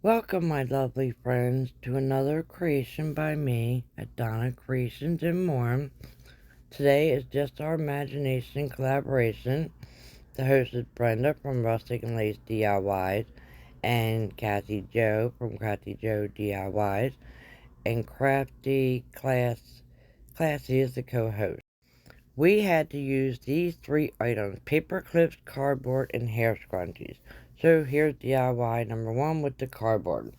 Welcome, my lovely friends, to another creation by me at Donna Creations and More. Today is just our imagination collaboration. The host is Brenda from Rustic and Lace DIYs, and Kathy Joe from Kathy Joe DIYs, and Classy is the co-host. We had to use these three items: paper clips, cardboard, and hair scrunchies. So here's DIY number one with the cardboard.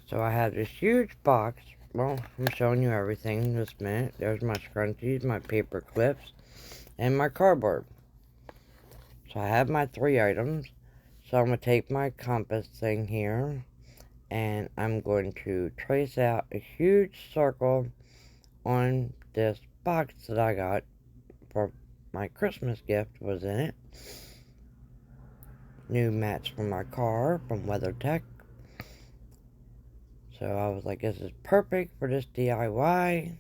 So I have this huge box. Well, I'm showing you everything this minute. There's my scrunchies, my paper clips, and my cardboard. So I have my three items. So I'm going to take my compass thing here, and I'm going to trace out a huge circle on this box that I got for my Christmas gift was in it. New mats for my car from WeatherTech. So I was like, this is perfect for this DIY.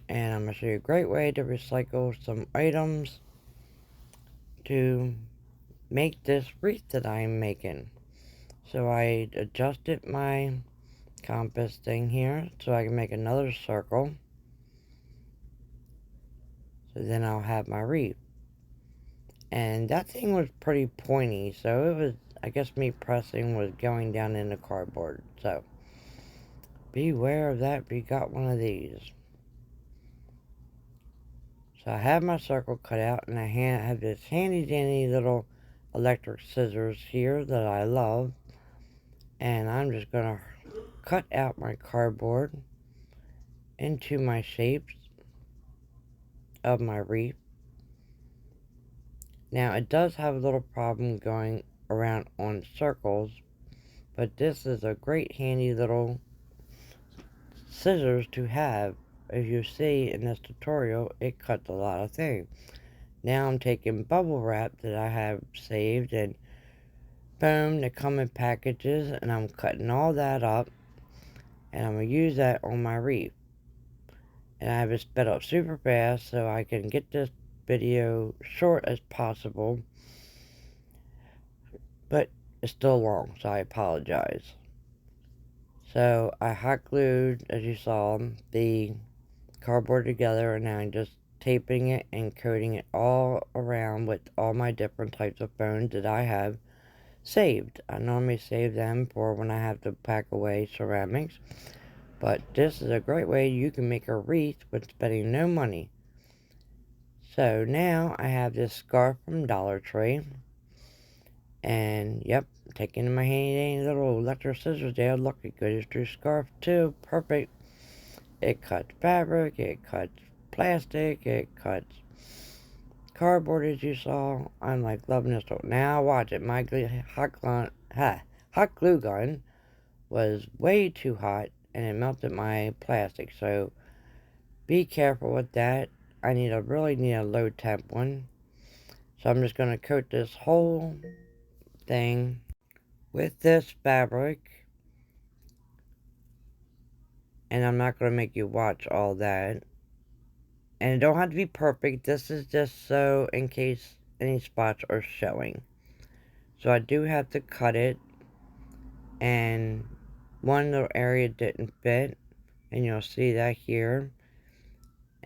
And I'm going to show you a great way to recycle some items to make this wreath that I'm making. So I adjusted my compass thing here so I can make another circle. So then I'll have my wreath. And that thing was pretty pointy, so it was, I guess me pressing was going down in the cardboard. So beware of that if you got one of these. So I have my circle cut out, and I have this handy dandy little electric scissors here that I love. And I'm just going to cut out my cardboard into my shapes of my wreath. Now it does have a little problem going around on circles, but this is a great handy little scissors to have. As you see in this tutorial, it cuts a lot of things. Now I'm taking bubble wrap that I have saved and foam that come in packages, and I'm cutting all that up, and I'm going to use that on my wreath. And I have it sped up super fast so I can get this video short as possible, but it's still long, so I apologize. So I hot glued, as you saw, the cardboard together, and now I'm just taping it and coating it all around with all my different types of foams that I have saved. I normally save them for when I have to pack away ceramics, but this is a great way you can make a wreath with spending no money. So now I have this scarf from Dollar Tree, and yep, taking in my handy little electric scissors there. Look, it goes through scarf too. Perfect. It cuts fabric, it cuts plastic, it cuts cardboard, as you saw. I'm like loving this. Now watch it. My hot glue gun was way too hot, and it melted my plastic. So be careful with that. I really need a low temp one. So I'm just going to coat this whole thing with this fabric. And I'm not going to make you watch all that. And it don't have to be perfect. This is just so in case any spots are showing. So I do have to cut it. And one little area didn't fit. And you'll see that here.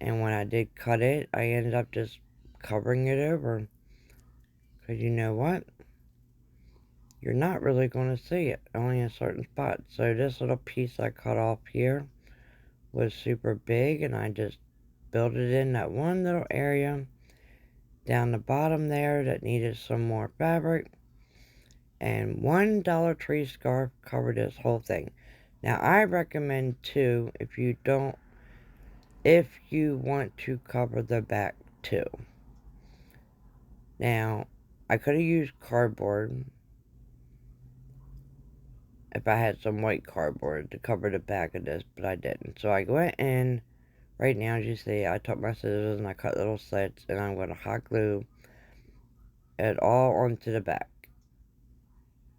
And when I did cut it, I ended up just covering it over. Because you know what? You're not really going to see it. Only in certain spots. So this little piece I cut off here was super big. And I just built it in that one little area down the bottom there that needed some more fabric. And one Dollar Tree scarf covered this whole thing. Now I recommend too, if you want to cover the back too. Now I could have used cardboard if I had some white cardboard to cover the back of this, but I didn't. So I went in, right now as you see, I took my scissors and I cut little slits, and I'm going to hot glue it all onto the back.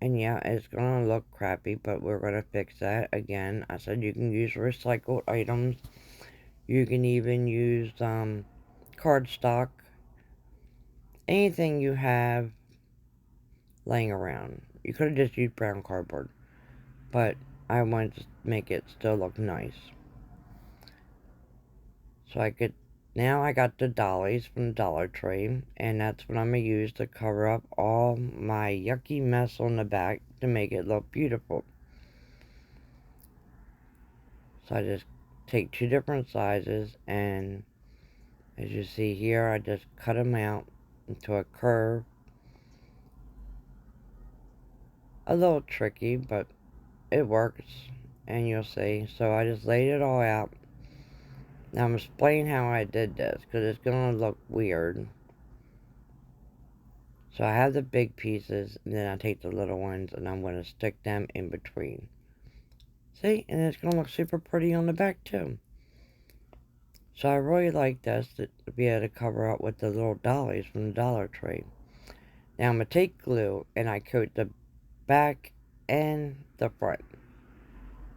And yeah, it's going to look crappy, but we're going to fix that. Again, I said you can use recycled items. You can even use cardstock. Anything you have laying around. You could have just used brown cardboard, but I wanted to make it still look nice. So now I got the dollies from the Dollar Tree, and that's what I'm going to use to cover up all my yucky mess on the back to make it look beautiful. So I just take 2 different sizes, and as you see here, I just cut them out into a curve. A little tricky, but it works, and you'll see. So I just laid it all out. Now I'm explaining how I did this, because it's going to look weird. So I have the big pieces, and then I take the little ones, and I'm going to stick them in between. See? And it's going to look super pretty on the back, too. So I really like this, to be able to cover up with the little dollies from the Dollar Tree. Now I'm going to take glue, and I coat the back and the front.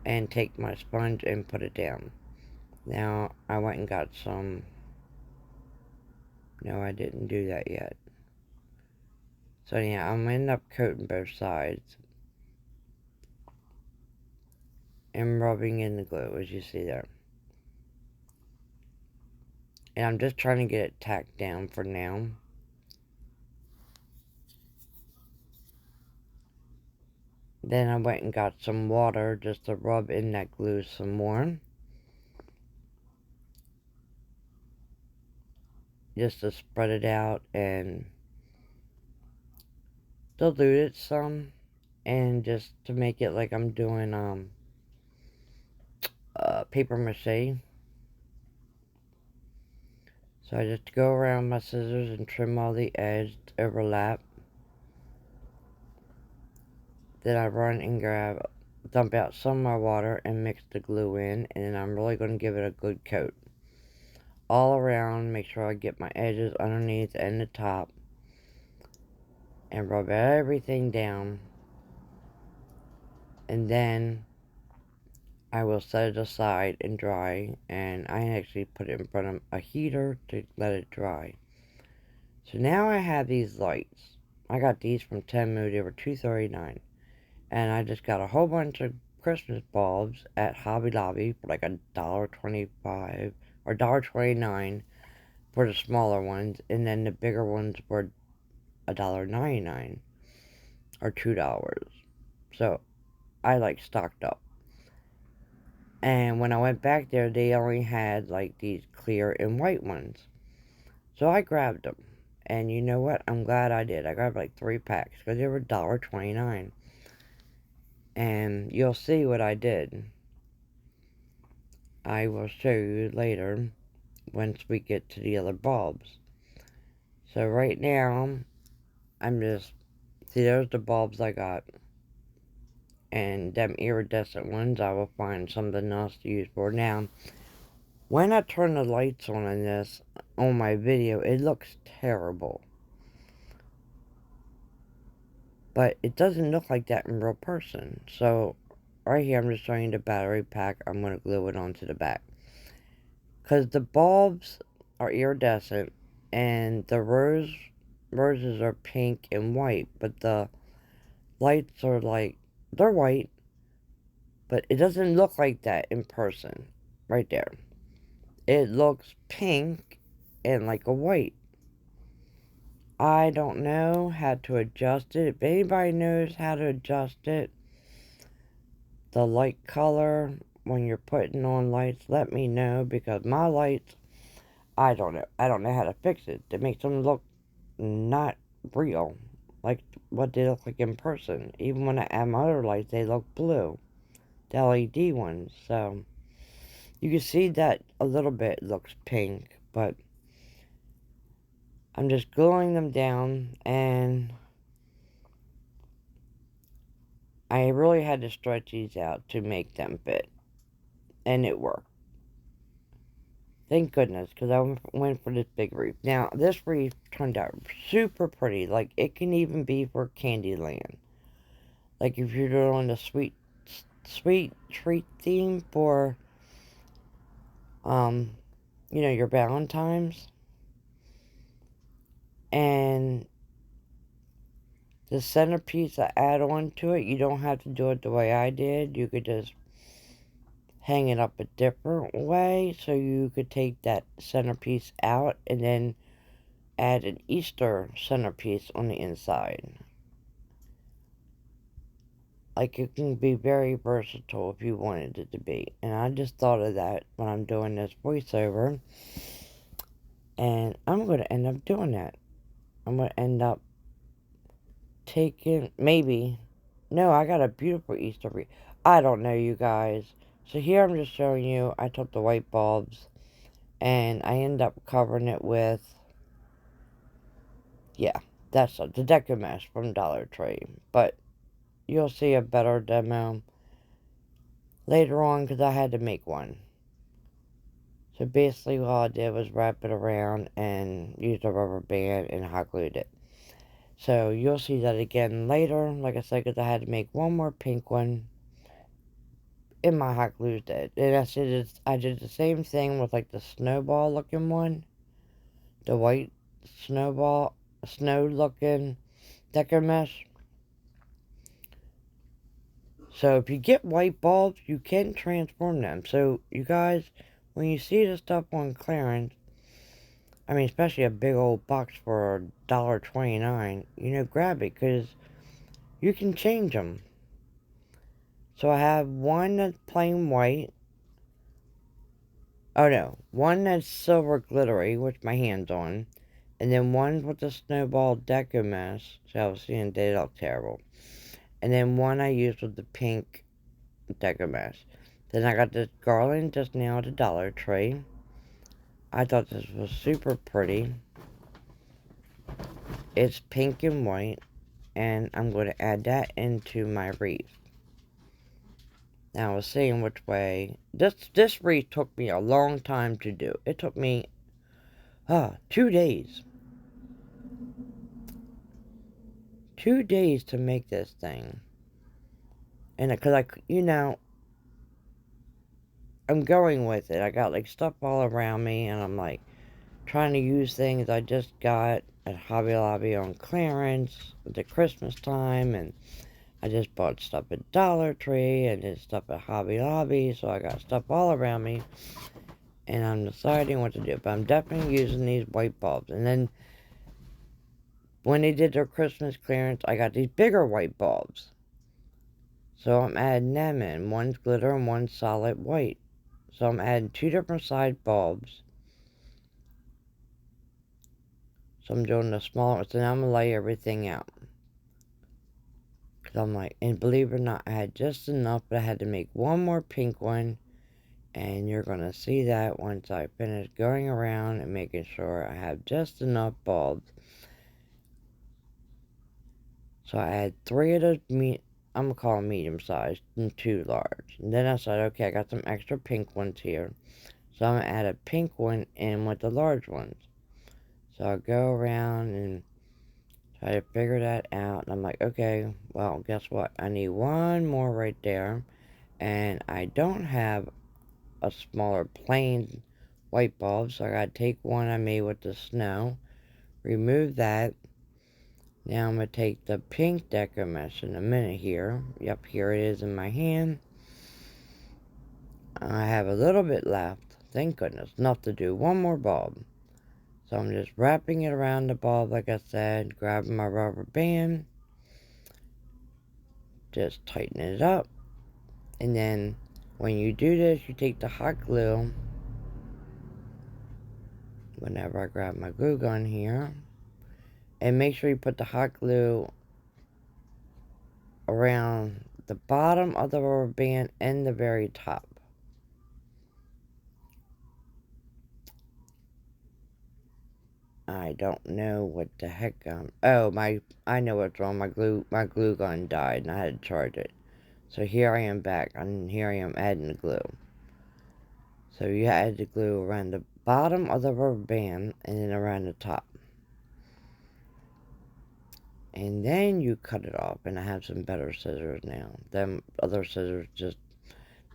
And take my sponge and put it down. Now, I went and got some... No, I didn't do that yet. So yeah, I'm going to end up coating both sides. And rubbing in the glue, as you see there. And I'm just trying to get it tacked down for now. Then I went and got some water just to rub in that glue some more. Just to spread it out and dilute it some. And just to make it like I'm doing paper mache. So I just go around my scissors and trim all the edges to overlap. Then I run and dump out some of my water and mix the glue in. And then I'm really going to give it a good coat. All around, make sure I get my edges underneath and the top. And rub everything down. And then I will set it aside and dry. And I actually put it in front of a heater to let it dry. So now I have these lights. I got these from Temu. They were $2.39. And I just got a whole bunch of Christmas bulbs at Hobby Lobby for like $1.25 or $1.29 for the smaller ones. And then the bigger ones were $1.99 or $2. So I like stocked up. And when I went back there, they only had like these clear and white ones. So I grabbed them. And you know what? I'm glad I did. I grabbed like 3 packs because they were $1.29. And you'll see what I did. I will show you later once we get to the other bulbs. So right now, see, there's the bulbs I got. And them iridescent ones, I will find something else to use for. Now, when I turn the lights on in this, on my video, it looks terrible. But it doesn't look like that in real person. So, right here, I'm just showing you the battery pack. I'm going to glue it onto the back. Because the bulbs are iridescent, and the roses are pink and white, but the lights are like, they're white, but it doesn't look like that in person, right there. It looks pink and like a white. I don't know how to adjust it. If anybody knows how to adjust it, the light color, when you're putting on lights, let me know, because my lights, I don't know. I don't know how to fix it. It makes them look not real, like what they look like in person. Even when I add my other lights, they look blue, the LED ones. So you can see that a little bit looks pink, but I'm just gluing them down, and I really had to stretch these out to make them fit, and it worked. Thank goodness, because I went for this big wreath. Now, this wreath turned out super pretty. Like, it can even be for Candyland. Like, if you're doing a sweet treat theme for, your Valentines. And the centerpiece I add on to it, you don't have to do it the way I did. You could just hang it up a different way. So you could take that centerpiece out and then add an Easter centerpiece on the inside. Like, it can be very versatile if you wanted it to be. And I just thought of that when I'm doing this voiceover. And I'm going to end up doing that. I'm going to end up taking, maybe, no, I got a beautiful Easter wreath. I don't know, you guys. So here I'm just showing you, I took the white bulbs and I end up covering it with, yeah, that's the decor mesh from Dollar Tree. But you'll see a better demo later on because I had to make one. So basically all I did was wrap it around and use a rubber band and hot glued it. So you'll see that again later, like I said, because I had to make one more pink one in my hot glue did. And I did the same thing with like the snowball looking one. The white snowball, snow looking decor mesh. So if you get white bulbs, you can transform them. So you guys, when you see the stuff on clearance, I mean, especially a big old box for $1.29, you know, grab it, because you can change them. So I have one that's plain white. Oh no, one that's silver glittery, which my hand's on. And then one with the snowball deco mesh. So I was seeing they look terrible. And then one I used with the pink deco mesh. Then I got this garland just now at the Dollar Tree. I thought this was super pretty. It's pink and white. And I'm going to add that into my wreath. Now I was seeing which way. This wreath took me a long time to do. It took me 2 days. 2 days to make this thing. And because I'm going with it. I got like stuff all around me and I'm like trying to use things I just got at Hobby Lobby on clearance at the Christmas time, and I just bought stuff at Dollar Tree and did stuff at Hobby Lobby, so I got stuff all around me and I'm deciding what to do. But I'm definitely using these white bulbs. And then when they did their Christmas clearance, I got these bigger white bulbs. So I'm adding them in. One's glitter and one's solid white. So I'm adding 2 different side bulbs. So I'm doing the smaller ones. So now I'm going to lay everything out. Because I'm like, and believe it or not, I had just enough, but I had to make one more pink one. And you're going to see that once I finish going around and making sure I have just enough bulbs. So I had 3 of those, I'm going to call them medium sized and 2 large. And then I said, okay, I got some extra pink ones here. So I'm going to add a pink one in with the large ones. So I'll go around and try to figure that out. And I'm like, okay, well, guess what? I need one more right there. And I don't have a smaller plain white bulb. So I got to take one I made with the snow. Remove that. Now I'm going to take the pink decor mesh in a minute here. Yep, here it is in my hand. I have a little bit left. Thank goodness. Enough to do one more bulb. So I'm just wrapping it around the bulb, like I said, grabbing my rubber band, just tighten it up, and then when you do this, you take the hot glue, whenever I grab my glue gun here, and make sure you put the hot glue around the bottom of the rubber band and the very top. I don't know what the heck I know what's wrong. My glue gun died and I had to charge it. So here I am back, and here I am adding the glue. So you add the glue around the bottom of the rubber band and then around the top. And then you cut it off, and I have some better scissors now. Them other scissors just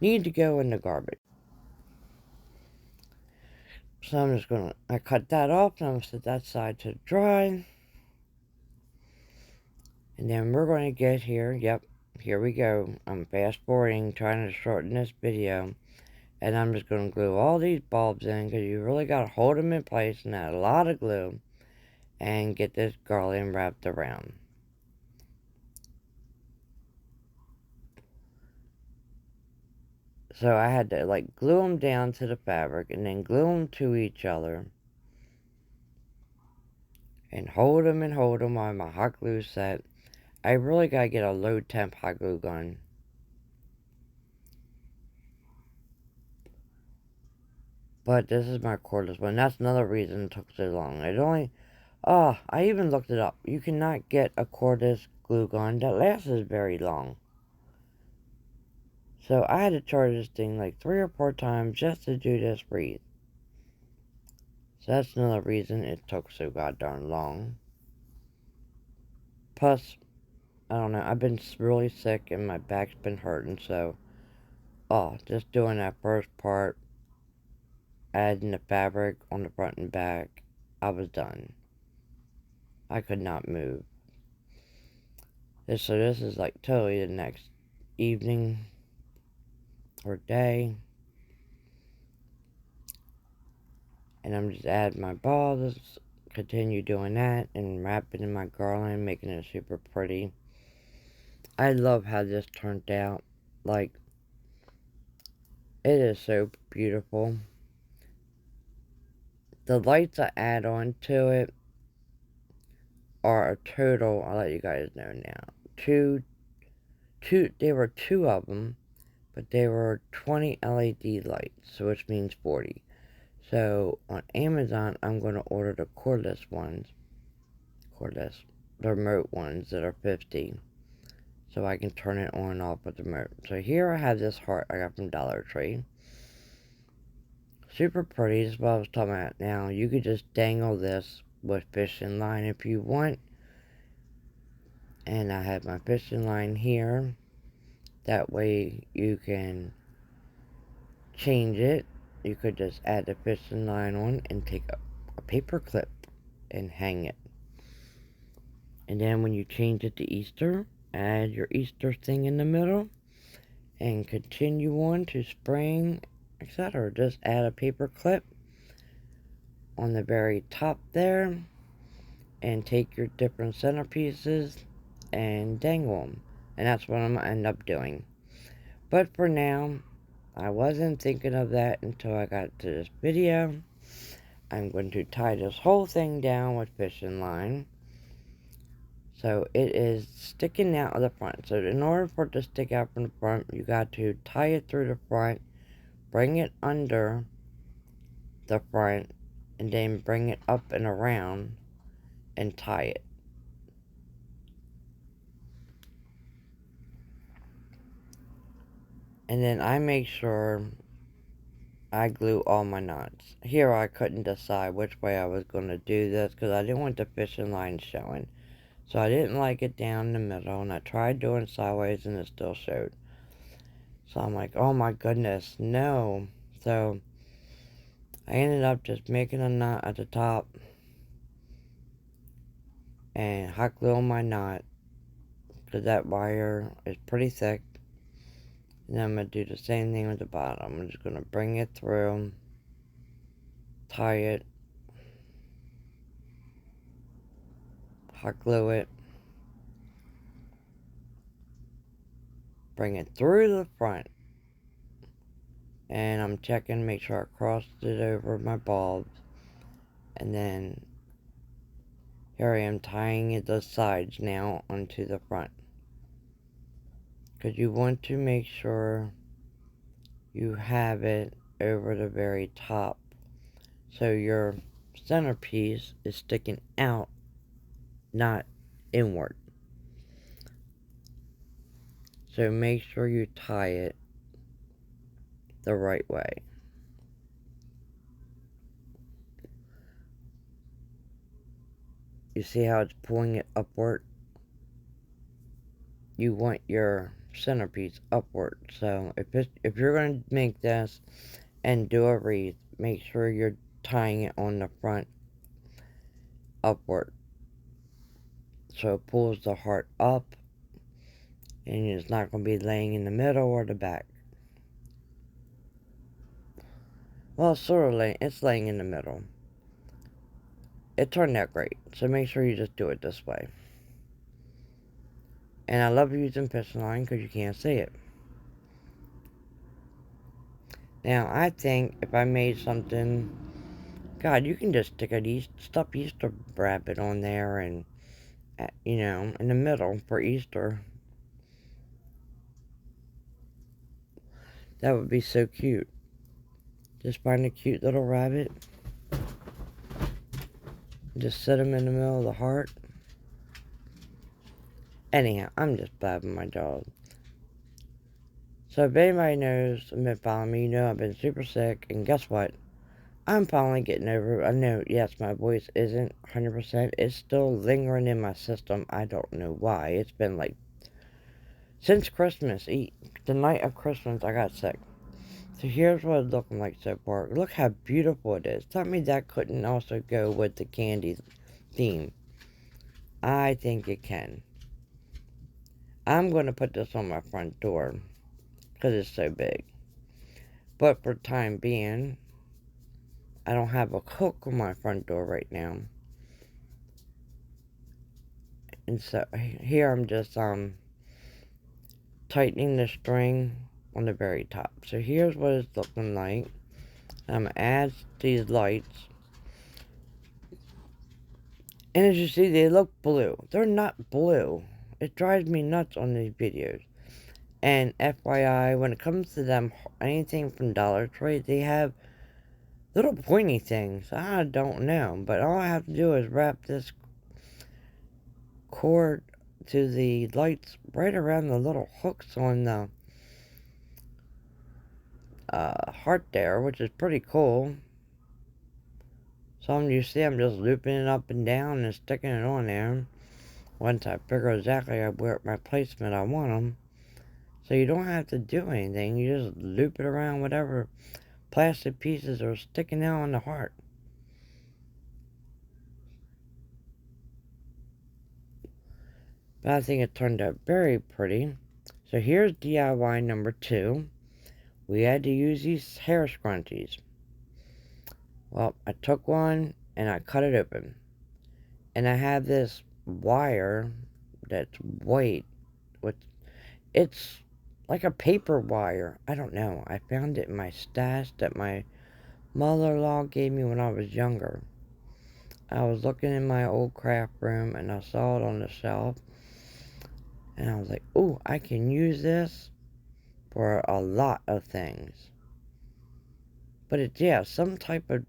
need to go in the garbage. So I'm just I cut that off, and I'm going to set that side to dry. And then we're going to get here. Yep, here we go. I'm fast forwarding, trying to shorten this video. And I'm just going to glue all these bulbs in, because you really got to hold them in place and add a lot of glue. And get this garland wrapped around. So I had to like glue them down to the fabric and then glue them to each other. And hold them while my hot glue set. I really gotta get a low temp hot glue gun. But this is my cordless one. That's another reason it took so long. It only... Oh, I even looked it up. You cannot get a cordless glue gun that lasts very long. So I had to charge this thing like 3 or 4 times just to do this wreath. So that's another reason it took so goddamn long. Plus, I don't know, I've been really sick and my back's been hurting, so... Oh, just doing that first part, adding the fabric on the front and back, I was done. I could not move. So this is like totally the next evening or day. And I'm just adding my balls, continue doing that, and wrapping in my garland, making it super pretty. I love how this turned out. Like, it is so beautiful. The lights I add on to it are a total, I'll let you guys know now, there were 2 of them, but they were 20 LED lights, so which means 40. So on Amazon, I'm going to order the the remote ones that are 50, so I can turn it on and off with the remote. So here I have this heart I got from Dollar Tree. Super pretty, this is what I was talking about. Now, you could just dangle this with fishing line if you want. And I have my fishing line here. That way you can change it. You could just add the fishing line on and take a paper clip and hang it. And then when you change it to Easter, add your Easter thing in the middle and continue on to spring, etc. Just add a paper clip on the very top there and take your different centerpieces and dangle them. And that's what I'm going to end up doing. But for now, I wasn't thinking of that until I got to this video. I'm going to tie this whole thing down with fishing line. So it is sticking out of the front. So in order for it to stick out from the front, you got to tie it through the front, bring it under the front, and then bring it up and around and tie it. And then I make sure I glue all my knots. Here I couldn't decide which way I was going to do this because I didn't want the fishing line showing. So I didn't like it down the middle, and I tried doing sideways and it still showed. So I'm like, oh my goodness, no. So I ended up just making a knot at the top and hot gluing my knot because that wire is pretty thick. And then I'm going to do the same thing with the bottom. I'm just going to bring it through, tie it, hot glue it, bring it through the front, and I'm checking, make sure I crossed it over my bulbs, and then here I am tying the sides now onto the front, because you want to make sure you have it over the very top, so your centerpiece is sticking out, not inward. So make sure you tie it the right way. You see how it's pulling it upward? You want your centerpiece upward. So if you're going to make this and do a wreath, make sure you're tying it on the front upward. so it pulls the heart up, and it's not going to be laying in the middle or the back. Well, it's laying in the middle. It turned out great, so make sure you just do it this way. And I love using piston line because you can't see it. Now, I think if I made something, God, you can just stick a stuffed Easter rabbit on there and, you know, in the middle for Easter. That would be so cute. Just find a cute little rabbit. Just set him in the middle of the heart. Anyhow, I'm just blabbing my dog. So if anybody knows and been following me, you know I've been super sick. And guess what? I'm finally getting over it. I know, yes, my voice isn't 100%. It's still lingering in my system. I don't know why. It's been like, since Christmas, the night of Christmas, I got sick. So here's what it's looking like so far. Look how beautiful it is. Tell me that couldn't also go with the candy theme. I think it can. I'm going to put this on my front door because it's so big. But for time being, I don't have a hook on my front door right now. And so here I'm just tightening the string on the very top. So here's what it's looking like. I'm going to add these lights. And as you see, they look blue. They're not blue. It drives me nuts on these videos. And FYI, when it comes to them, anything from Dollar Tree, they have little pointy things. I don't know. But all I have to do is wrap this cord to the lights right around the little hooks on the heart there, which is pretty cool. So you see I'm just looping it up and down and sticking it on there. Once I figure exactly where my placement I want them. So you don't have to do anything. You just loop it around whatever plastic pieces are sticking out on the heart. But I think it turned out very pretty. So here's DIY number 2. We had to use these hair scrunchies. Well, I took one and I cut it open. And I have this wire that's white. It's like a paper wire. I don't know. I found it in my stash that my mother-in-law gave me when I was younger. I was looking in my old craft room and I saw it on the shelf. And I was like, ooh, I can use this for a lot of things. But it's, yeah, some type of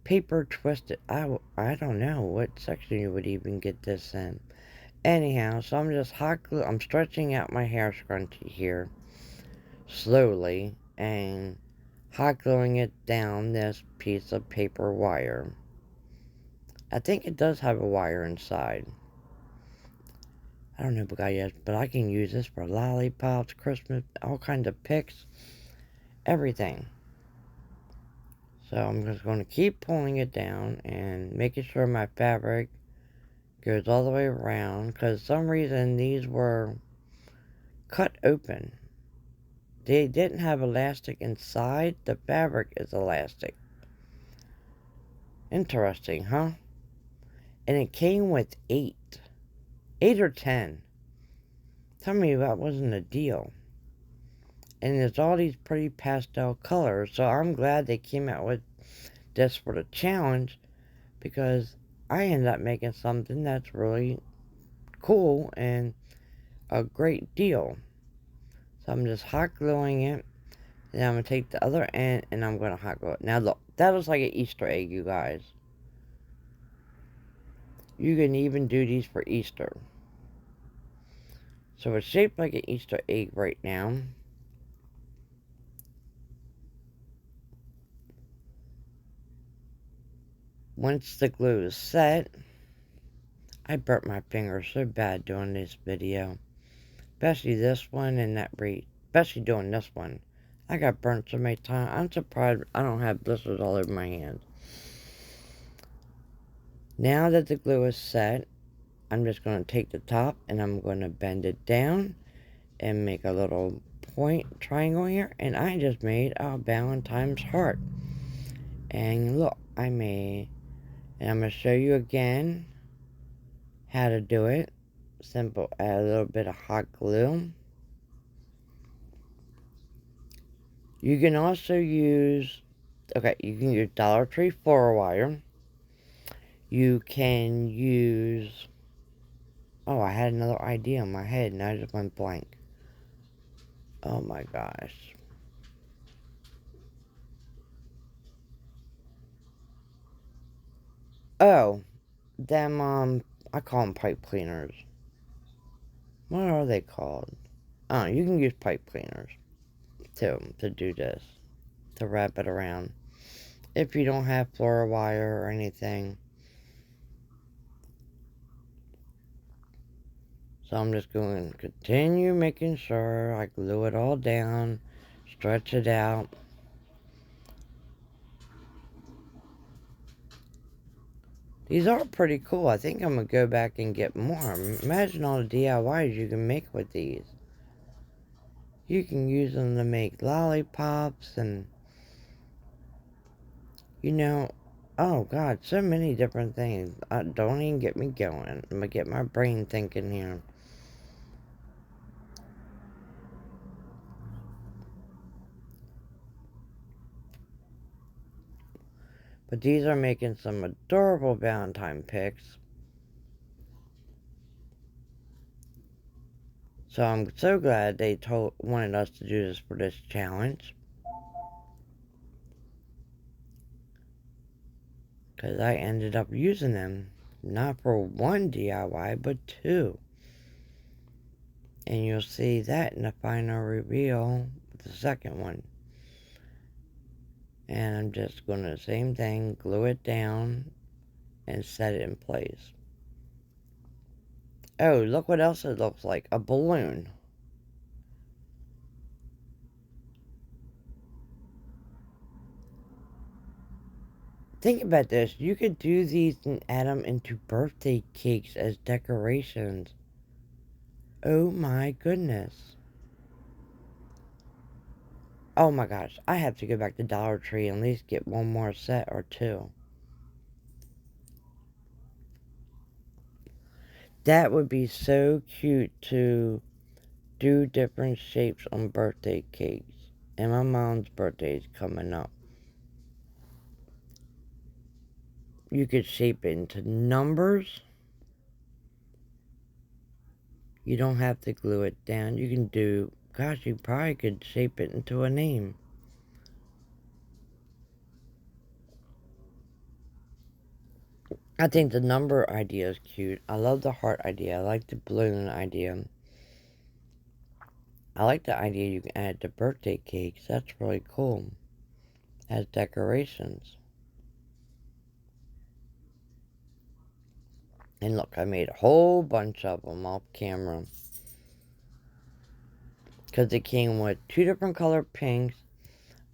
paper twisted. I don't know what section you would even get this in. Anyhow, so I'm just I'm stretching out my hair scrunchie here slowly and hot gluing it down this piece of paper wire. I think it does have a wire inside. I don't know but I can use this for lollipops, Christmas, all kinds of pics, everything. So I'm just going to keep pulling it down and making sure my fabric goes all the way around, because for some reason these were cut open. They didn't have elastic inside. The fabric is elastic. Interesting, huh? And it came with 8 or 10. Tell me that wasn't a deal. And there's all these pretty pastel colors, so I'm glad they came out with this for the challenge, because I ended up making something that's really cool and a great deal. So I'm just hot gluing it, and I'm going to take the other end and I'm going to hot glue it. Now look, that looks like an Easter egg, you guys. You can even do these for Easter. So it's shaped like an Easter egg right now. Once the glue is set, I burnt my fingers so bad doing this video. Especially this one and that wreath. Especially doing this one. I got burnt so many times. I'm surprised I don't have blisters all over my hands. Now that the glue is set, I'm just going to take the top and I'm going to bend it down and make a little point triangle here. And I just made a Valentine's heart. And look, I made, and I'm going to show you again how to do it. Simple, add a little bit of hot glue. You can also use, okay, you can use Dollar Tree floral wire. You can use, oh, I had another idea in my head and I just went blank. Oh my gosh. Oh, them, I call them pipe cleaners. What are they called? Oh, you can use pipe cleaners to do this, to wrap it around. If you don't have floral wire or anything. So I'm just going to continue making sure I glue it all down, stretch it out. These are pretty cool. I think I'm going to go back and get more. Imagine all the DIYs you can make with these. You can use them to make lollipops and, you know, oh God, so many different things. Don't even get me going. I'm going to get my brain thinking here. But these are making some adorable Valentine pics. So I'm so glad they wanted us to do this for this challenge. Because I ended up using them. Not for one DIY, but two. And you'll see that in the final reveal with the second one. And I'm just going to, same thing, glue it down and set it in place. Oh, look what else it looks like. A balloon. Think about this. You could do these and add them into birthday cakes as decorations. Oh my goodness. Oh my gosh. I have to go back to Dollar Tree and at least get one more set or two. That would be so cute to do different shapes on birthday cakes. And my mom's birthday is coming up. You could shape it into numbers. You don't have to glue it down. You can do, gosh, you probably could shape it into a name. I think the number idea is cute. I love the heart idea. I like the balloon idea. I like the idea you can add to birthday cakes. That's really cool. As decorations. And look, I made a whole bunch of them off camera. Because they came with two different color pinks,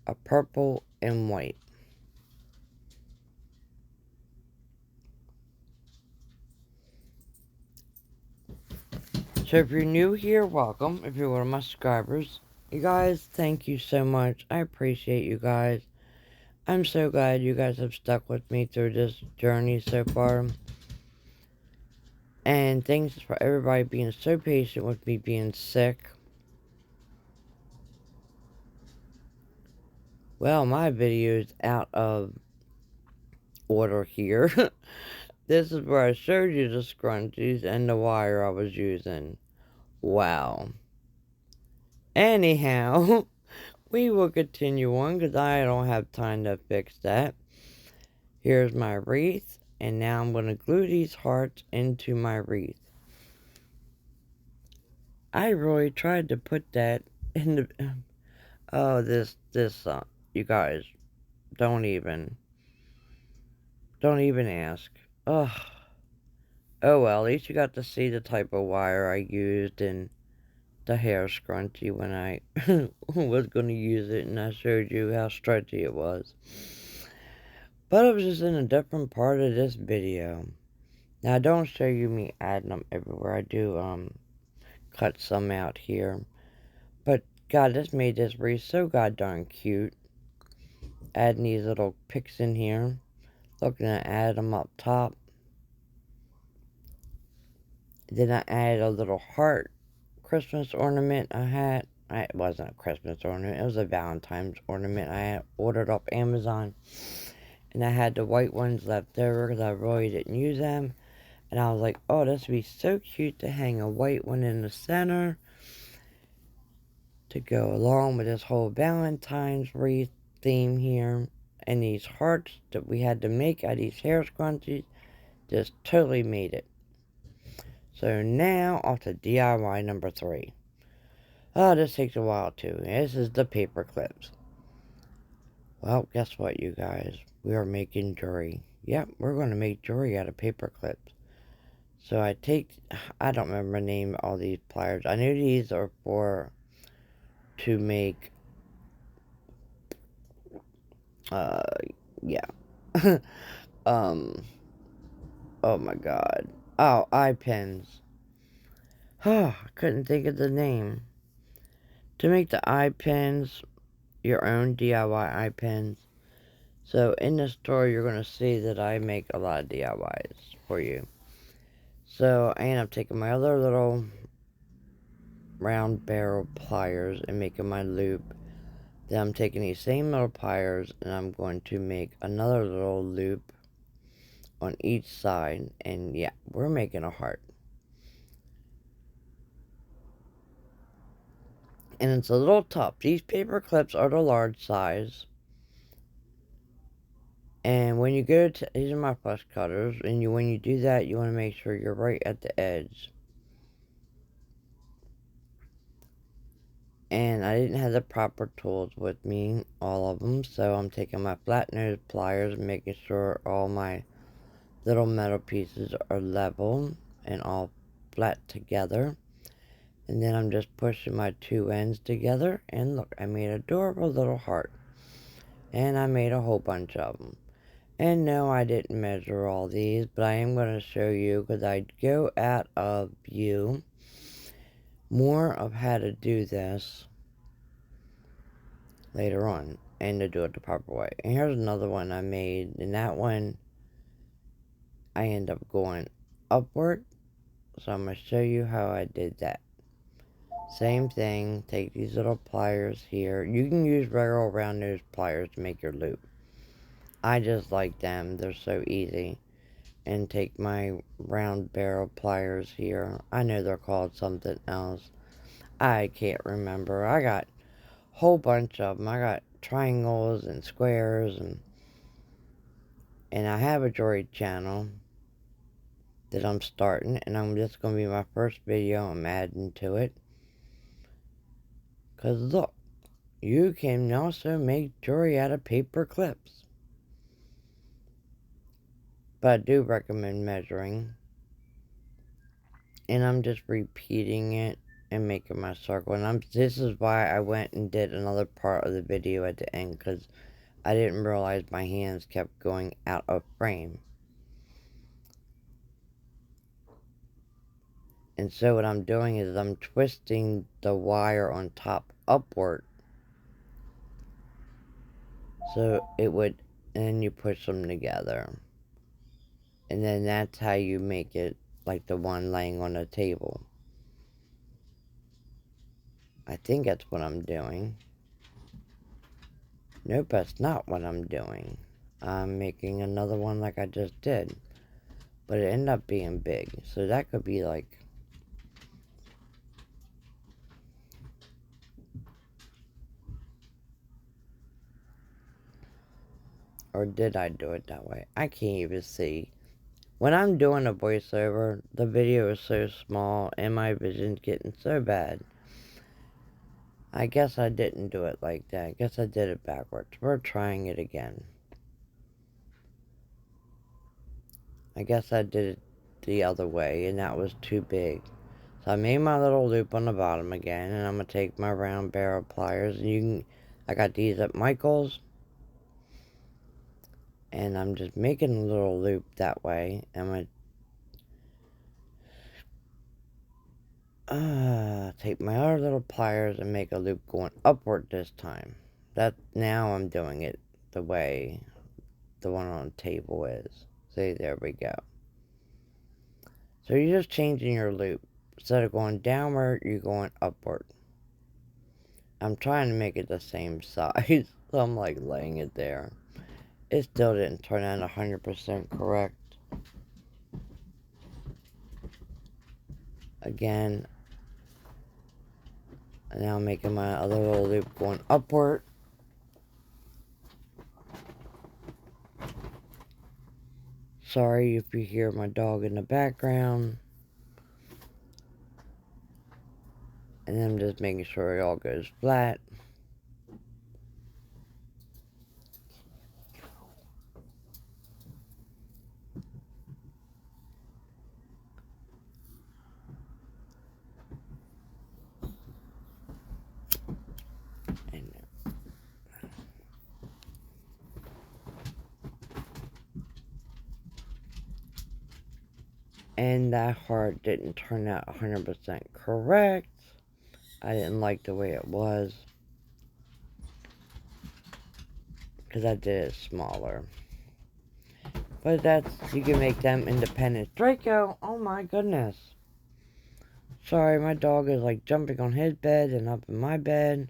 a purple, and white. So if you're new here, welcome. If you're one of my subscribers, you guys, thank you so much. I appreciate you guys. I'm so glad you guys have stuck with me through this journey so far. And thanks for everybody being so patient with me being sick. Well, my video is out of order here. This is where I showed you the scrunchies and the wire I was using. Wow. Anyhow, we will continue on because I don't have time to fix that. Here's my wreath. And now I'm going to glue these hearts into my wreath. I really tried to put that in the... Oh, this, you guys, don't even ask. Ugh. Oh well, at least you got to see the type of wire I used in the hair scrunchie when I was going to use it, and I showed you how stretchy it was. But it was just in a different part of this video. Now, I don't show you me adding them everywhere. I do, cut some out here. But, God, this made this wreath so goddamn cute. Adding these little picks in here. Looking to add them up top. Then I added a little heart Christmas ornament I had. It wasn't a Christmas ornament. It was a Valentine's ornament I had ordered off Amazon. And I had the white ones left over because I really didn't use them. And I was like, oh, this would be so cute to hang a white one in the center to go along with this whole Valentine's wreath theme here. And these hearts that we had to make out of these hair scrunchies just totally made it. So now, off to DIY number 3. Oh, this takes a while too. This is the paper clips. Well, guess what, you guys? We are making jewelry. Yep, we're going to make jewelry out of paper clips. So I don't remember the name of all these pliers. I know these are to make, yeah. Oh my god. Oh, eye pins. Oh, I couldn't think of the name. To make the eye pins, your own DIY eye pins. So in the store, you're going to see that I make a lot of DIYs for you. So I end up taking my other little round barrel pliers and making my loop. Then I'm taking these same little pliers and I'm going to make another little loop on each side. And yeah, we're making a heart. And it's a little tough. These paper clips are the large size. And when you go to, these are my flush cutters, and when you do that, you want to make sure you're right at the edge. And I didn't have the proper tools with me, all of them, so I'm taking my flat nose pliers and making sure all my little metal pieces are level and all flat together. And then I'm just pushing my two ends together, and look, I made an adorable little heart. And I made a whole bunch of them. And no, I didn't measure all these, but I am going to show you, because I go out of view more of how to do this later on, and to do it the proper way. And here's another one I made, and that one I end up going upward, so I'm going to show you how I did that. Same thing, take these little pliers here. You can use regular round nose pliers to make your loop. I just like them, they're so easy. And take my round barrel pliers here. I know they're called something else. I can't remember. I got a whole bunch of them. I got triangles and squares, and I have a jewelry channel that I'm starting, and just going to be my first video I'm adding to it. Because look, you can also make jewelry out of paper clips. But I do recommend measuring. And I'm just repeating it and making my circle. And this is why I went and did another part of the video at the end, because I didn't realize my hands kept going out of frame. And so what I'm doing is I'm twisting the wire on top upward. So it would, and then you push them together. And then that's how you make it like the one laying on the table. I think that's what I'm doing. Nope, that's not what I'm doing. I'm making another one like I just did. But it ended up being big. So that could be like... Or did I do it that way? I can't even see. When I'm doing a voiceover, the video is so small and my vision's getting so bad. I guess I didn't do it like that. I guess I did it backwards. We're trying it again. I guess I did it the other way, and that was too big. So I made my little loop on the bottom again, and I'm going to take my round barrel pliers, and I got these at Michael's, and I'm just making a little loop that way. I'm going to take my other little pliers and make a loop going upward this time. Now I'm doing it the way the one on the table is. See, there we go. So you're just changing your loop. Instead of going downward, you're going upward. I'm trying to make it the same size, so I'm like laying it there. It still didn't turn out 100% correct. Again, now I'm making my other little loop going upward. Sorry if you hear my dog in the background. And then I'm just making sure it all goes flat. And that heart didn't turn out 100% correct. I didn't like the way it was, because I did it smaller. But you can make them independent. Draco, oh my goodness. Sorry, my dog is like jumping on his bed and up in my bed.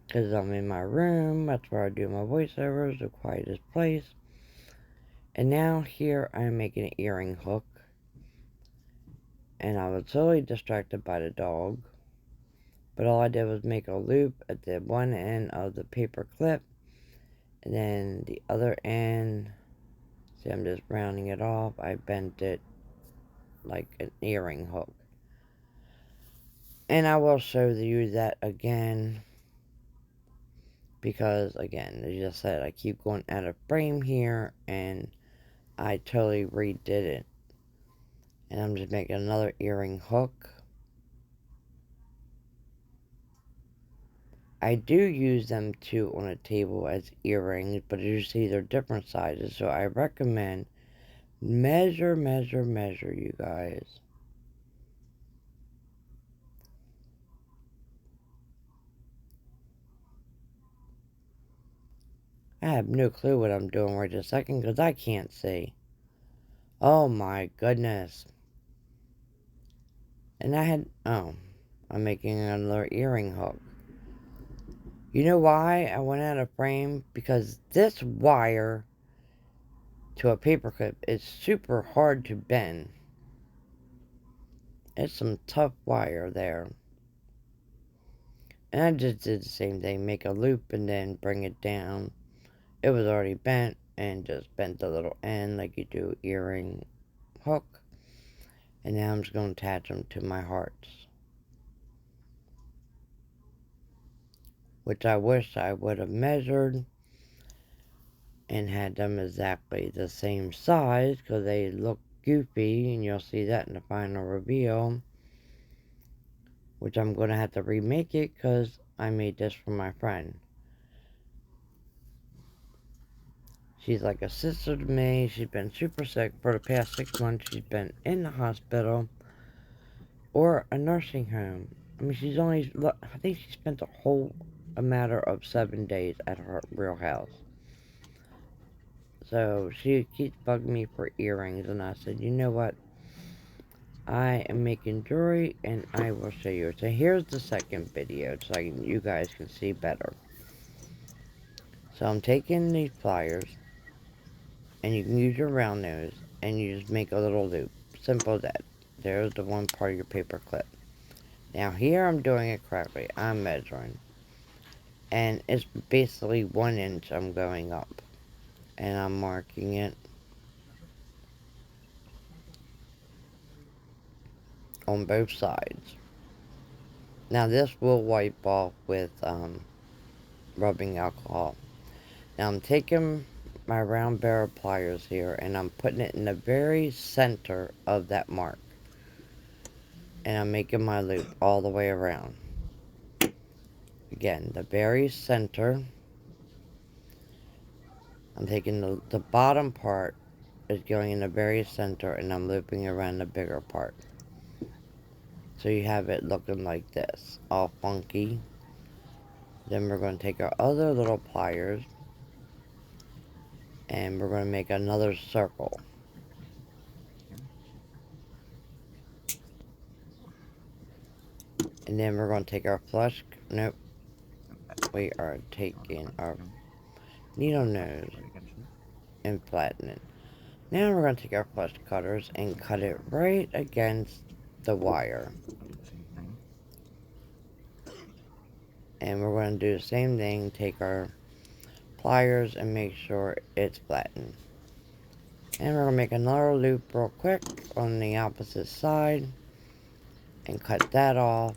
Because I'm in my room. That's where I do my voiceovers, the quietest place. And now here I am making an earring hook. And I was totally distracted by the dog. But all I did was make a loop at the one end of the paper clip. And then the other end, see, I'm just rounding it off. I bent it like an earring hook. And I will show you that again. Because, again, as I just said, I keep going out of frame here. And I totally redid it. And I'm just making another earring hook. I do use them too on a table as earrings, but as you see, they're different sizes. So I recommend measure, you guys. I have no clue what I'm doing right this second because I can't see. Oh my goodness. And I'm making another earring hook. You know why I went out of frame? Because this wire to a paperclip is super hard to bend. It's some tough wire there. And I just did the same thing. Make a loop and then bring it down. It was already bent and just bent the little end like you do earring hook. And now I'm just going to attach them to my hearts. Which I wish I would have measured and had them exactly the same size because they look goofy, and you'll see that in the final reveal. Which I'm going to have to remake it because I made this for my friend. She's like a sister to me. She's been super sick for the past 6 months. She's been in the hospital or a nursing home. I mean, I think she spent a matter of 7 days at her real house. So she keeps bugging me for earrings, and I said, you know what? I am making jewelry, and I will show you. So here's the second video, so you guys can see better. So I'm taking these pliers, and you can use your round nose, and you just make a little loop. Simple as that. There's the one part of your paper clip. Now here I'm doing it correctly. I'm measuring. And it's basically 1 inch I'm going up. And I'm marking it on both sides. Now this will wipe off with rubbing alcohol. Now I'm taking my round barrel pliers here and I'm putting it in the very center of that mark. And I'm making my loop all the way around. Again, the very center. I'm taking the bottom part is going in the very center, and I'm looping around the bigger part. So you have it looking like this, all funky. Then we're going to take our other little pliers, and we're going to make another circle. And then we're going to take our flush, nope, we are taking our needle nose and flatten it. Now we're going to take our flush cutters and cut it right against the wire. And we're going to do the same thing, take our pliers and make sure it's flattened. And we're going to make another loop real quick on the opposite side and cut that off.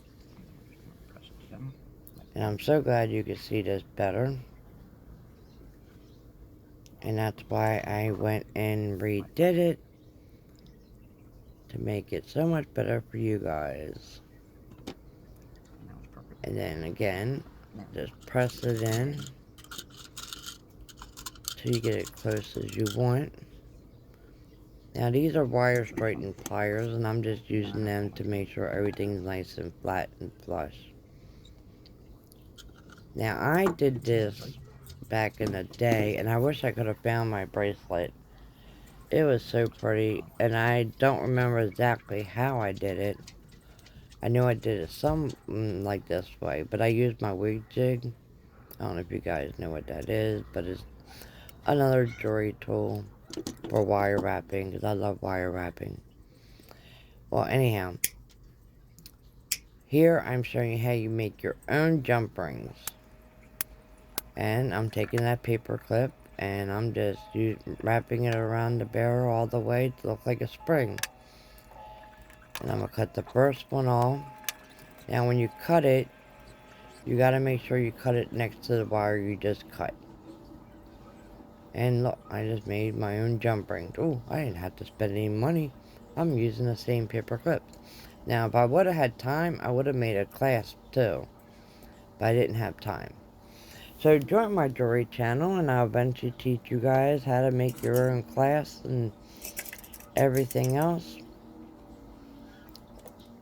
And I'm so glad you can see this better. And that's why I went and redid it, to make it so much better for you guys. And then again, just press it in till you get it close as you want. Now these are wire straightening pliers, and I'm just using them to make sure everything's nice and flat and flush. Now I did this back in the day, and I wish I could have found my bracelet. It was so pretty, and I don't remember exactly how I did it. I knew I did it something like this way, but I used my wig jig. I don't know if you guys know what that is, but it's another jewelry tool for wire wrapping, because I love wire wrapping. Well, anyhow, here I'm showing you how you make your own jump rings. And I'm taking that paper clip, and I'm just wrapping it around the barrel all the way to look like a spring. And I'm going to cut the first one off. Now when you cut it, you got to make sure you cut it next to the wire you just cut. And look, I just made my own jump rings. Oh, I didn't have to spend any money. I'm using the same paper clips. Now if I would have had time, I would have made a clasp too. But I didn't have time. So join my jewelry channel, and I'll eventually teach you guys how to make your own clasps and everything else.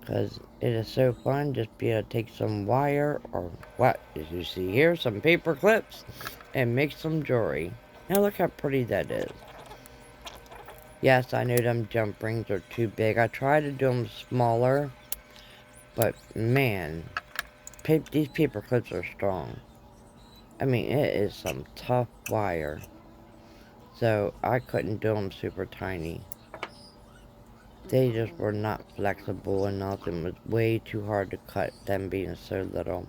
Because it is so fun. Just be able to take some wire, or what, as you see here, some paper clips, and make some jewelry. Now look how pretty that is. Yes, I know them jump rings are too big. I tried to do them smaller, but man, these paper clips are strong. I mean, it is some tough wire. So I couldn't do them super tiny. They just were not flexible enough, and was way too hard to cut, them being so little.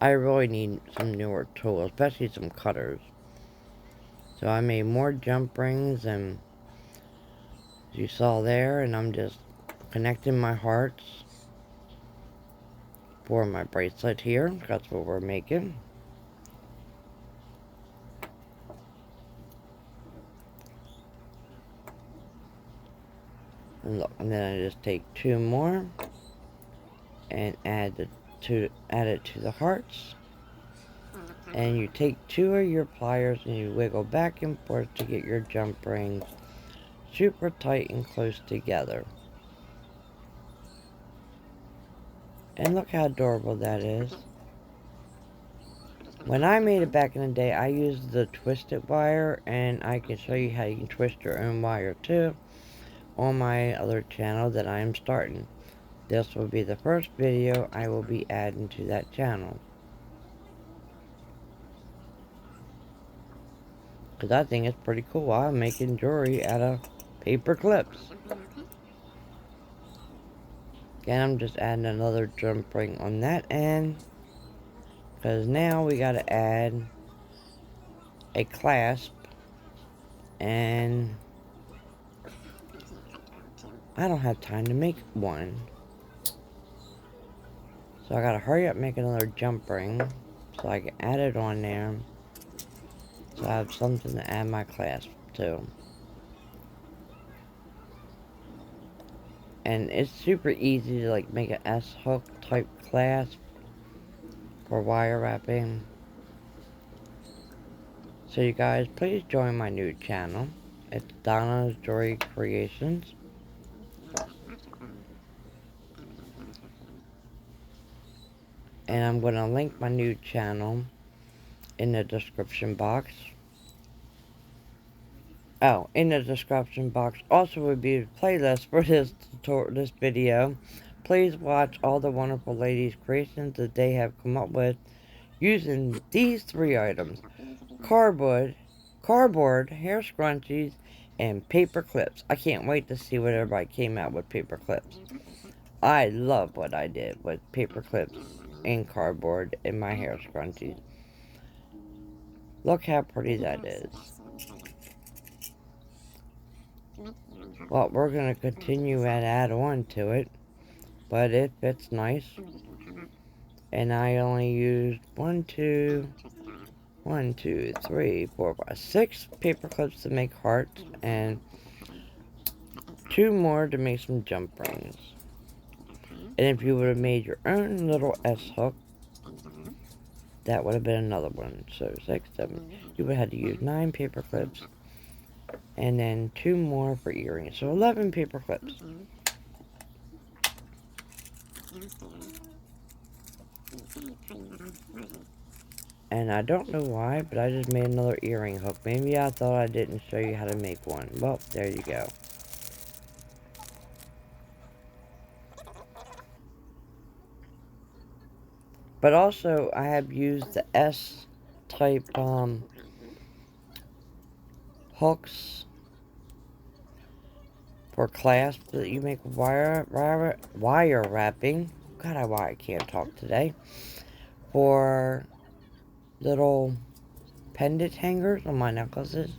I really need some newer tools, especially some cutters. So I made more jump rings, and as you saw there, and I'm just connecting my hearts for my bracelet here. That's what we're making. And look, and then I just take two more and add it to the hearts. And you take two of your pliers and you wiggle back and forth to get your jump rings super tight and close together. And look how adorable that is. When I made it back in the day, I used the twisted wire, and I can show you how you can twist your own wire too on my other channel that I am starting. This will be the first video I will be adding to that channel, because I think it's pretty cool. I'm making jewelry out of paper clips. Again, I'm just adding another jump ring on that end, because now we got to add a clasp, and I don't have time to make one. So I got to hurry up and make another jump ring so I can add it on there, so I have something to add my clasp to. And it's super easy to like make an S-hook type clasp for wire wrapping. So you guys, please join my new channel. It's Donna's Jewelry Creations. And I'm going to link my new channel in the description box. Oh, in the description box also would be a playlist for this video. Please watch all the wonderful ladies' creations that they have come up with using these 3 items: cardboard, hair scrunchies, and paper clips. I can't wait to see what everybody came out with paper clips. I love what I did with paper clips and cardboard in my hair scrunchies. Look how pretty that is. Well, we're going to continue and add on to it, but it fits nice. And I only used 6 paper clips to make hearts, and 2 more to make some jump rings. And if you would have made your own little S-hook, that would have been another one. So 6, 7, you would have had to use 9 paper clips, and then 2 more for earrings. So 11 paper clips. And I don't know why, but I just made another earring hook. Maybe I thought I didn't show you how to make one. Well, there you go. But also, I have used the S-type hooks for clasps that you make wire wrapping. God, why I can't talk today. For little pendant hangers on my necklaces.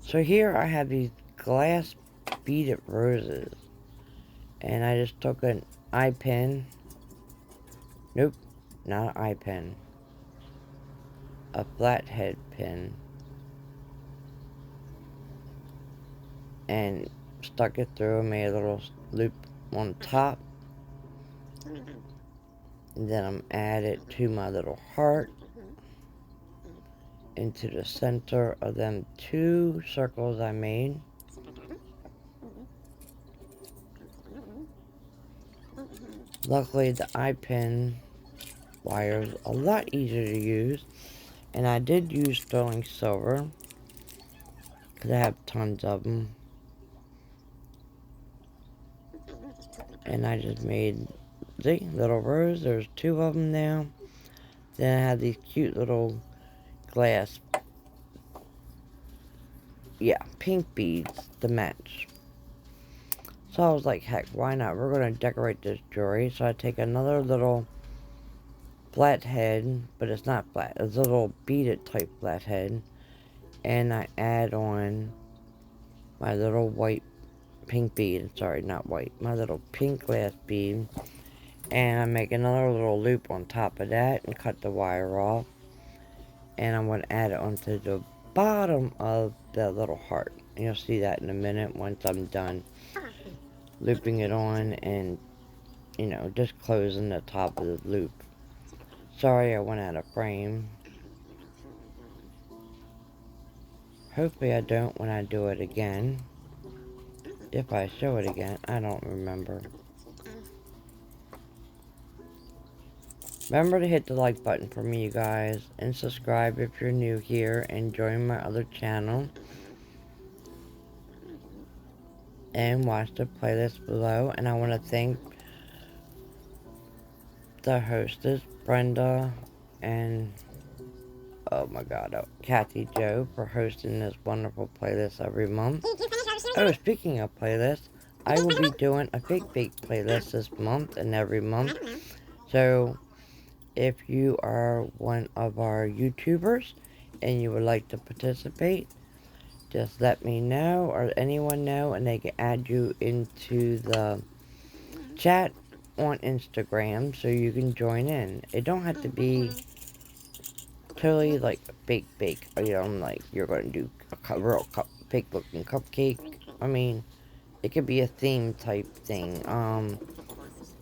So here I have these glass beaded roses. And I just took an eye pin. Nope, not an eye pin. A flathead pin. And stuck it through and made a little loop on top. And then I'm add it to my little heart. Into the center of them 2 circles I made. Luckily the eye pin wire is a lot easier to use. And I did use sterling silver, because I have tons of them. And I just made, see, little rose. There's 2 of them now. Then I have these cute little glass, pink beads to match. So I was like, heck, why not? We're going to decorate this jewelry. So I take another little flathead, but it's not flat. It's a little beaded type flathead. And I add on my little pink bead. Sorry, not white. My little pink glass bead. And I make another little loop on top of that and cut the wire off. And I'm going to add it onto the bottom of the little heart. And you'll see that in a minute once I'm done looping it on and, you know, just closing the top of the loop. Sorry I went out of frame. Hopefully I don't when I do it again. If I show it again, I don't remember. Remember to hit the like button for me, you guys, and subscribe if you're new here, and join my other channel. And watch the playlist below. And I want to thank the hostess, Brenda, and, oh my god, Kathy Joe, for hosting this wonderful playlist every month. Oh, speaking of playlists, I will be doing a fake playlist this month and every month. So, if you are one of our YouTubers and you would like to participate, just let me know, or anyone know, and they can add you into the chat on Instagram so you can join in. It don't have to be totally like bake, you know, like you're going to do a real fake looking cupcake. I mean, it could be a theme type thing.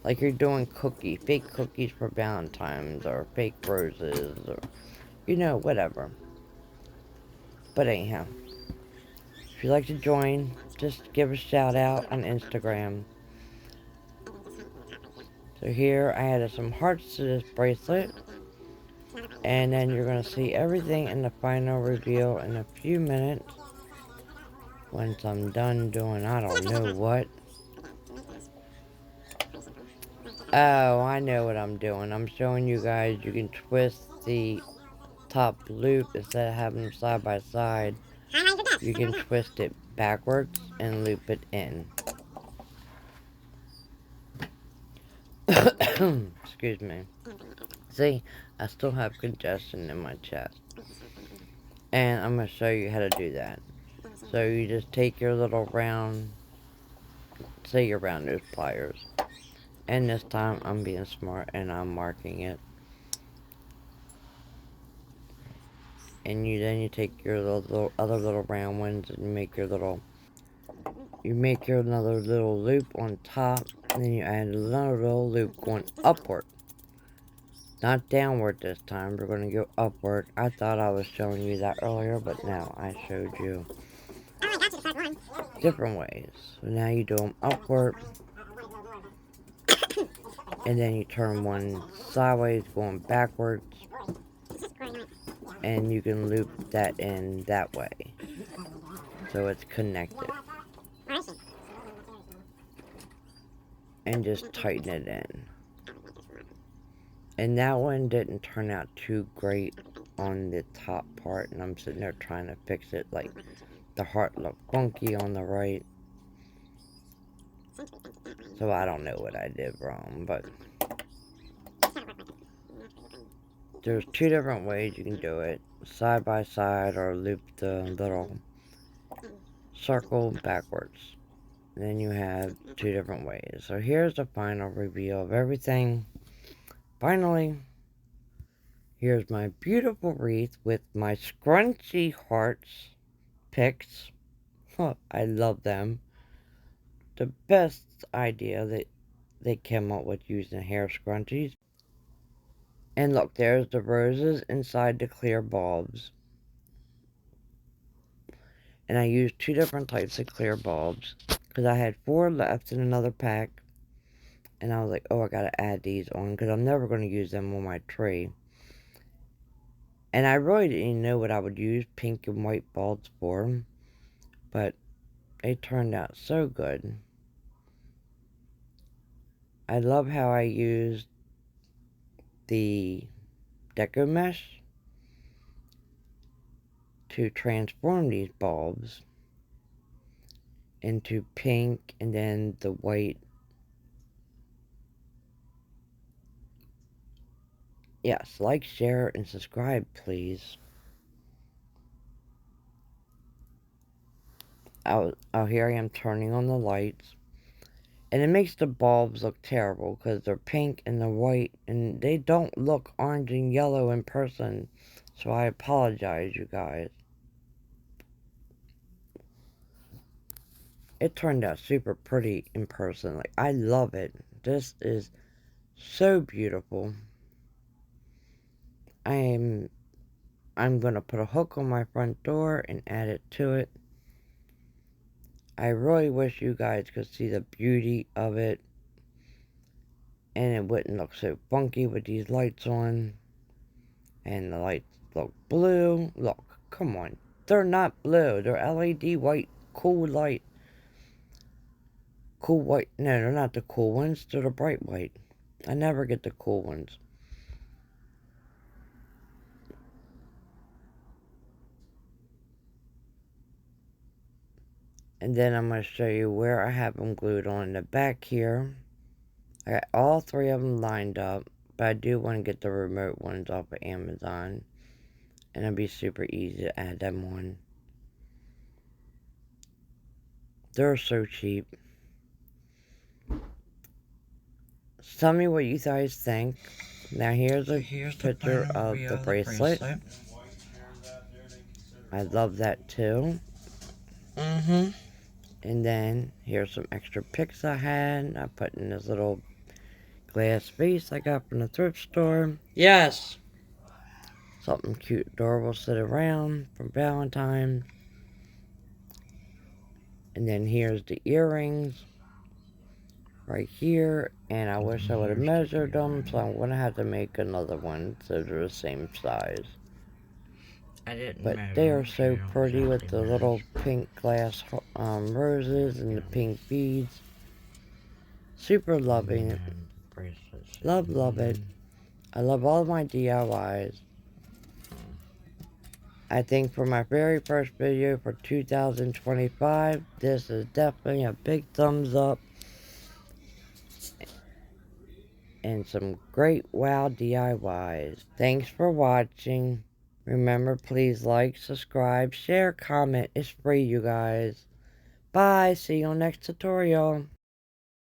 Like you're doing fake cookies for Valentines, or fake roses, or, you know, whatever. But anyhow, If you'd like to join, just give a shout out on Instagram. So here I added some hearts to this bracelet. And then you're going to see everything in the final reveal in a few minutes. Once I'm done doing I don't know what. Oh, I know what I'm doing. I'm showing you guys you can twist the top loop instead of having them side by side. You can twist it backwards and loop it in. Excuse me. See, I still have congestion in my chest. And I'm going to show you how to do that. So you just take your little round, say your round nose pliers. And this time I'm being smart and I'm marking it. And then you take your other little round ones and you make your another little loop on top. And then you add another little loop going upward. Not downward this time, we're going to go upward. I thought I was showing you that earlier, but now I showed you different ways. So now you do them upward. And then you turn one sideways going backwards. And you can loop that in that way. So it's connected. And just tighten it in. And that one didn't turn out too great on the top part. And I'm sitting there trying to fix it. Like, the heart looked funky on the right. So I don't know what I did wrong, but there's two different ways you can do it. Side by side or loop the little circle backwards. And then you have two different ways. So here's the final reveal of everything. Finally, here's my beautiful wreath with my scrunchie hearts picks. I love them. The best idea that they came up with using hair scrunchies. And look, there's the roses inside the clear bulbs. And I used two different types of clear bulbs. Because I had 4 left in another pack. And I was like, oh, I gotta add these on. Because I'm never going to use them on my tree. And I really didn't know what I would use pink and white bulbs for. But they turned out so good. I love how I used the deco mesh to transform these bulbs into pink and then the white. Yes, like, share, and subscribe, please. Oh, here I am turning on the lights. And it makes the bulbs look terrible because they're pink and they're white. And they don't look orange and yellow in person. So I apologize, you guys. It turned out super pretty in person. Like, I love it. This is so beautiful. I'm going to put a hook on my front door and add it to it. I really wish you guys could see the beauty of it. And it wouldn't look so funky with these lights on. And the lights look blue. Look, come on. They're not blue. They're LED white. Cool light. Cool white. No, they're not the cool ones. They're the bright white. I never get the cool ones. And then I'm going to show you where I have them glued on the back here. I got all 3 of them lined up. But I do want to get the remote ones off of Amazon. And it'll be super easy to add them on. They're so cheap. Tell me what you guys think. Now here's a picture of the bracelet. I love that too. And then here's some extra pics I had. I put in this little glass vase I got from the thrift store. Yes. Something cute, adorable, sit around from Valentines. And then here's the earrings right here. And I wish I would have measured them, so I'm going to have to make another one so they're the same size. I didn't But measure they are them, so don't pretty with exactly the know. little pink glass roses and the pink beads. Super loving it. And bracelets. Love it. I love all my DIYs. I think for my very first video for 2025, this is definitely a big thumbs up. And some great wow DIYs. Thanks for watching. Remember, please like, subscribe, share, comment. It's free, you guys. Bye. See you on next tutorial.